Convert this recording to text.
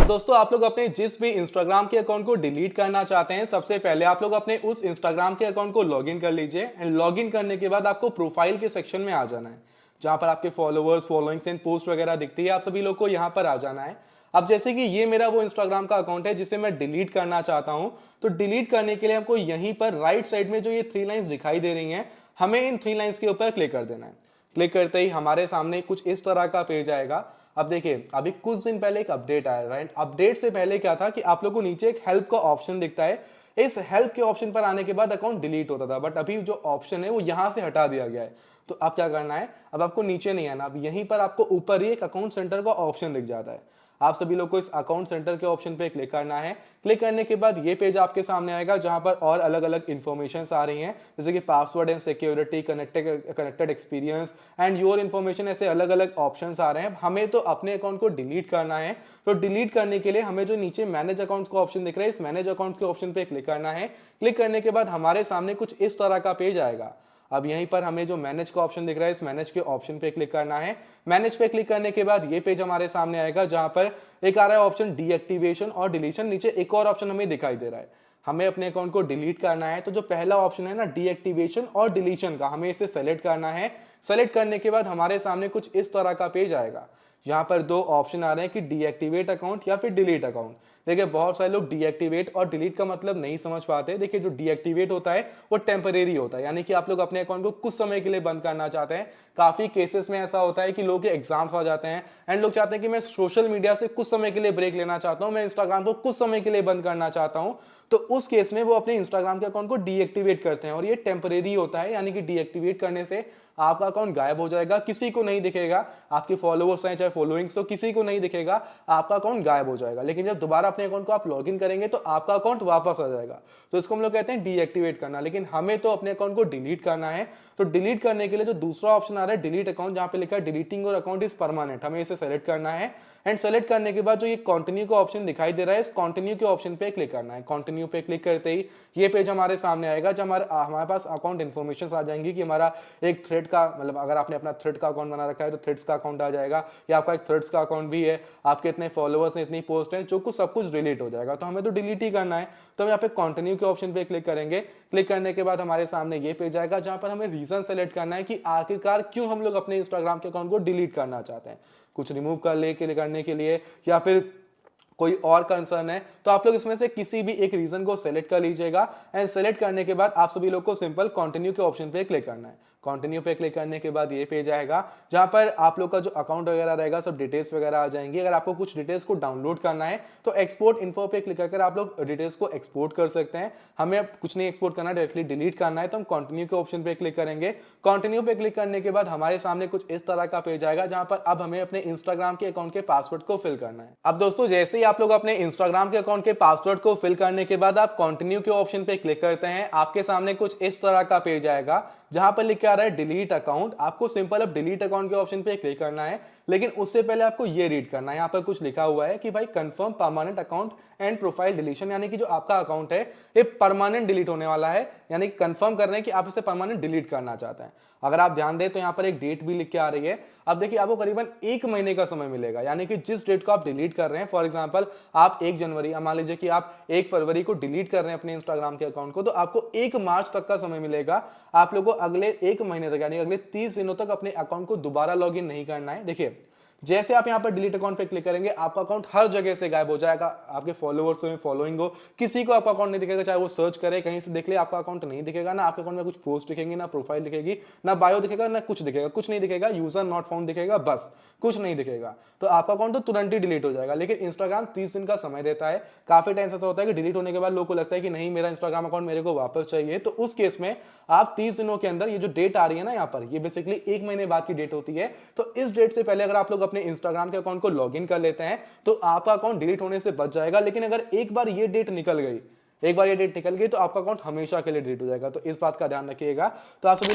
दोस्तों आप लोग अपने जिस भी इंस्टाग्राम के अकाउंट को डिलीट करना चाहते हैं, सबसे पहले आप लोग अपने उस इंस्टाग्राम के अकाउंट को लॉगिन कर लीजिए एंड लॉगिन करने के बाद आपको प्रोफाइल के सेक्शन में आ जाना है, जहां पर आपके फॉलोअर्स, फॉलोइंग्स एंड पोस्ट वगैरह दिखती है। आप सभी लोग को यहां पर आ जाना है। अब जैसे कि ये मेरा वो इंस्टाग्राम का अकाउंट है जिसे मैं डिलीट करना चाहता हूं, तो डिलीट करने के लिए हमको यहीं पर राइट साइड में जो ये 3 लाइंस दिखाई दे रही हैं, हमें इन 3 लाइंस के ऊपर क्लिक कर देना है। क्लिक करते ही हमारे सामने कुछ इस तरह का पेज आएगा। अब देखिए, अभी कुछ दिन पहले एक अपडेट आया, राइट। अपडेट से पहले क्या था कि आप लोगों को नीचे एक हेल्प का ऑप्शन दिखता है। इस हेल्प के ऑप्शन पर आने के बाद अकाउंट डिलीट होता था, बट अभी जो ऑप्शन है वो यहां से हटा दिया गया है। तो अब क्या करना है, अब आपको नीचे नहीं आना, अब यहीं पर आपको ऊपर ही एक अकाउंट सेंटर का ऑप्शन दिख जाता है। आप सभी लोग को इस अकाउंट सेंटर के ऑप्शन पे क्लिक करना है। क्लिक करने के बाद ये पेज आपके सामने आएगा, जहां पर और अलग अलग इंफॉर्मेशन आ रही हैं, जैसे कि password and security, connected experience and your information. ऐसे अलग अलग ऑप्शन आ रहे हैं। हमें तो अपने अकाउंट को डिलीट करना है, तो डिलीट करने के लिए हमें जो नीचे मैनेज अकाउंट्स का ऑप्शन दिख रहा है, इस मैनेज अकाउंट्स के ऑप्शन पे क्लिक करना है। क्लिक करने के बाद हमारे सामने कुछ इस तरह का पेज आएगा। अब यहीं पर हमें जो मैनेज का ऑप्शन दिख रहा है, इस मैनेज के ऑप्शन पे क्लिक करना है। मैनेज पे क्लिक करने के बाद ये पेज हमारे सामने आएगा, जहां पर एक आ रहा है ऑप्शन डीएक्टिवेशन और डिलीशन। नीचे एक और ऑप्शन हमें दिखाई दे रहा है, हमें अपने अकाउंट को डिलीट करना है। तो जो पहला ऑप्शन है ना, डीएक्टिवेशन और डिलीशन का, हमें इसे सेलेक्ट करना है। सेलेक्ट करने के बाद हमारे सामने कुछ इस तरह का पेज आएगा। यहाँ पर दो ऑप्शन आ रहे हैं कि डीएक्टिवेट अकाउंट या फिर डिलीट अकाउंट। देखिए, बहुत सारे लोग डीएक्टिवेट और डिलीट का मतलब नहीं समझ पाते। देखिए, जो डीएक्टिवेट होता है वो टेम्परेरी होता है, यानी कि आप लोग अपने अकाउंट को कुछ समय के लिए बंद करना चाहते हैं। काफी केसेस में ऐसा होता है कि लोगों के एग्जाम्स आ जाते हैं एंड लोग चाहते हैं कि मैं सोशल मीडिया से कुछ समय के लिए ब्रेक लेना चाहता हूं, मैं इंस्टाग्राम को कुछ समय के लिए बंद करना चाहता हूं। तो उस केस में वो अपने इंस्टाग्राम के अकाउंट को डीएक्टिवेट करते हैं, और ये टेम्परेरी होता है, यानी कि डीएक्टिवेट करने से आपका अकाउंट गायब हो जाएगा, किसी को नहीं दिखेगा। आपके फॉलोअर्स हैं चाहे फॉलोइंग्स, तो किसी को नहीं दिखेगा, आपका अकाउंट गायब हो जाएगा। लेकिन जब दोबारा अपने अकाउंट को आप लॉगिन करेंगे तो आपका अकाउंट वापस आ जाएगा। तो इसको हम लोग कहते हैं डीएक्टिवेट करना। लेकिन हमें तो अपने अकाउंट को डिलीट करना है। तो डिलीट करने के लिए जो दूसरा ऑप्शन आ रहा है, डिलीट अकाउंट, जहां पे लिखा है deleting your account is permanent, हमें इसे सेलेक्ट करना है। एंड सेलेक्ट करने के बाद जो ये कंटिन्यू का ऑप्शन दिखाई दे रहा है, इस कंटिन्यू के ऑप्शन पे क्लिक करना है। कंटिन्यू पे क्लिक करते ही ये पेज हमारे सामने आएगा, जब हमारे पास अकाउंट इन्फॉर्मेशन आ जाएंगी कि हमारा एक थ्रेड का, मतलब अगर आपने अपना थ्रेड का अकाउंट बना रखा है तो थ्रेड्स का अकाउंट आ जाएगा, या आपका एक थ्रेड्स का अकाउंट भी है, आपके इतने फॉलोअर्स हैं, इतनी पोस्ट हैं, जो कुछ सब कुछ डिलीट हो जाएगा। तो हमें तो डिलीट ही करना है। तो हम यहाँ पे कंटिन्यू के ऑप्शन पे क्लिक करेंगे। क्लिक करने के बाद हमारे सामने ये पेज आएगा, जहां पर हमें रीजन सेलेक्ट करना है कि आखिरकार क्यों हम लोग अपने इंस्टाग्राम के अकाउंट को डिलीट करना चाहते हैं। कुछ रिमूव करने के लिए, या फिर कोई और कंसर्न है, तो आप लोग इसमें से किसी भी एक रीजन को सेलेक्ट कर लीजिएगा। एंड सेलेक्ट करने के बाद आप सभी लोग को सिंपल कंटिन्यू के ऑप्शन पे क्लिक करना है। कंटिन्यू पे क्लिक करने के बाद ये पेज आएगा, जहां पर आप लोग का जो अकाउंट वगैरह रहेगा, सब डिटेल्स वगैरह आ जाएंगी। अगर आपको कुछ डिटेल्स को डाउनलोड करना है तो एक्सपोर्ट इन्फो पे क्लिक करके आप लोग डिटेल्स को एक्सपोर्ट कर सकते हैं। हमें अब कुछ नहीं एक्सपोर्ट करना है, डायरेक्टली डिलीट करना है, तो हम कंटिन्यू के ऑप्शन पे क्लिक करेंगे। कंटिन्यू पे क्लिक करने के बाद हमारे सामने कुछ इस तरह का पेज आएगा, जहां पर अब हमें अपने इंस्टाग्राम के अकाउंट के पासवर्ड को फिल करना है। अब दोस्तों, जैसे ही आप लोग अपने इंस्टाग्राम के अकाउंट के पासवर्ड को फिल करने के बाद आप कंटिन्यू के ऑप्शन पे क्लिक करते हैं, आपके सामने कुछ इस तरह का पेज आएगा, जहां पर लिखा आ रहा है डिलीट अकाउंट। आपको सिंपल अब डिलीट अकाउंट के ऑप्शन पे क्लिक करना है, लेकिन उससे पहले आपको ये रीड करना है। यहाँ पर कुछ लिखा हुआ है कि भाई confirm permanent account and profile deletion, यानी कि जो आपका अकाउंट है ये परमानेंट डिलीट होने वाला है, यानी कि कंफर्म कर रहे हैं कि आप इसे परमानेंट डिलीट करना चाहते हैं। अगर आप ध्यान दें तो यहाँ पर एक डेट भी लिख के आ रही है। अब देखिए, आपको करीबन 1 महीने का समय मिलेगा, यानी कि जिस डेट को आप डिलीट कर रहे हैं, फॉर एग्जांपल आप 1 जनवरी, मान लीजिए कि आप 1 फरवरी को डिलीट कर रहे हैं अपने इंस्टाग्राम के अकाउंट को, तो आपको 1 मार्च तक का समय मिलेगा। आप लोगों को अगले 1 महीने तक, यानी अगले 30 दिनों तक अपने अकाउंट को दोबारा लॉगिन नहीं करना है। देखिए, जैसे आप यहां पर डिलीट अकाउंट पे क्लिक करेंगे, आपका अकाउंट हर जगह से गायब हो जाएगा। आपके फॉलोअर्स हो, फॉलोइंग हो, किसी को आपका अकाउंट नहीं दिखेगा। चाहे वो सर्च करे, कहीं से देख ले, आपका अकाउंट नहीं दिखेगा। ना आपके अकाउंट में कुछ पोस्ट दिखेंगी, ना प्रोफाइल दिखेगी, ना बायो दिखेगा, ना कुछ दिखेगा, कुछ नहीं दिखेगा। यूजर नॉट फाउंड दिखेगा, बस कुछ नहीं दिखेगा। तो आपका अकाउंट तो तुरंत ही डिलीट हो जाएगा। लेकिन इंस्टाग्राम 30 दिन का समय देता है। काफी टाइम ऐसा होता है कि डिलीट होने के बाद लोगों को लगता है कि नहीं, मेरा इंस्टाग्राम अकाउंट मेरे को वापस चाहिए। तो उस केस में आप 30 दिनों के अंदर, ये जो डेट आ रही है ना यहाँ पर, ये बेसिकली 1 महीने बाद की डेट होती है। तो इस डेट से पहले अगर आप लोग अपने इंस्टाग्राम के अकाउंट को लॉगिन कर लेते हैं तो आपका अकाउंट डिलीट होने से बच जाएगा। लेकिन अगर एक बार ये डेट निकल गई, तो आपका अकाउंट हमेशा के लिए डिलीट हो जाएगा। तो इस बात का ध्यान रखिएगा। तो आप सभी